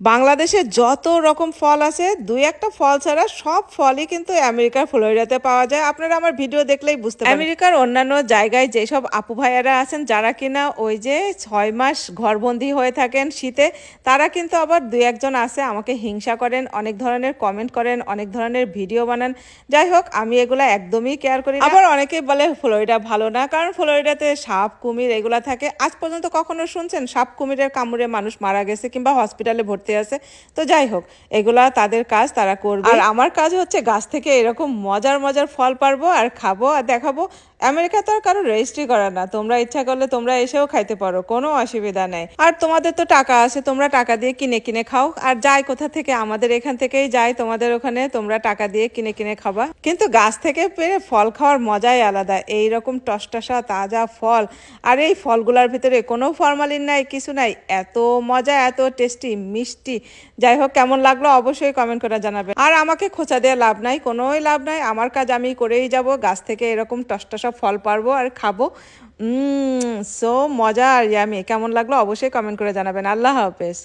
বাংলাদেশে যত রকম ফল আছে দুই একটা ফল ছাড়া সব ফলই কিন্তু আমেরিকার ফ্লোরিডাতে পাওয়া যায়। আপনারা আমার ভিডিও দেখলেই বুঝতে পারবেন। আমেরিকার অন্যান্য জায়গায় যেসব আপু ভাইয়ারা আছেন যারা কিনা ওই যে 6 মাস ঘরবন্দি হয়ে থাকেন শীতে, তারা কিন্তু আবার দুই একজন আছে আমাকে হিংসা করেন, অনেক ধরনের কমেন্ট করেন, অনেক ধরনের ভিডিও বানান। যাই হোক, আমি এগুলা একদমই কেয়ার করি না। আবার অনেকেই বলে ফ্লোরিডা ভালো না, কারণ ফ্লোরিডাতে সাপ কুমির এগুলা থাকে। আজ পর্যন্ত কখনো শুনছেন সাপ কুমিরের কামড়ে মানুষ মারা গেছে কিংবা হসপিটালে ভর্তি আছে? তো যাই হোক, এগুলা তাদের কাজ, তারা করবে। আর আমার কাজ হচ্ছে গাছ থেকে এরকম মজার মজার ফল পারবো আর খাবো আর দেখাবো। আমেরিকা তো আর কারো রেজিস্ট্রি করা না, তোমরা ইচ্ছা করলে তোমরা এসেও খাইতে পারো, কোনো অসুবিধা নাই। আর তোমাদের তো টাকা আছে, তোমরা টাকা দিয়ে কিনে কিনে খাও। আর যাই কোথা থেকে, আমাদের এখান থেকেই যাই তোমাদের ওখানে, তোমরা টাকা দিয়ে কিনে কিনে খাবা। কিন্তু গাছ থেকে পেরে ফল খাওয়ার মজাই আলাদা। এইরকম টসটসা তাজা ফল, আর এই ফলগুলোর ভিতরে কোনো ফরমালিন নাই, কিছু নাই, এত মজা, এত টেস্টি, মিষ্টি। যাই হোক, কেমন লাগলো অবশ্যই কমেন্ট করে জানাবেন। আর আমাকে খোঁচা দিয়ে লাভ নাই, কোনোই লাভ নাই, আমার কাজ আমি করেই যাব। গাছ থেকে এরকম টসটসা ফল পারবো আর খাবো। সো মজা আর ইয়ামি। কেমন লাগলো অবশ্যই কমেন্ট করে জানাবেন। আল্লাহ হাফেজ।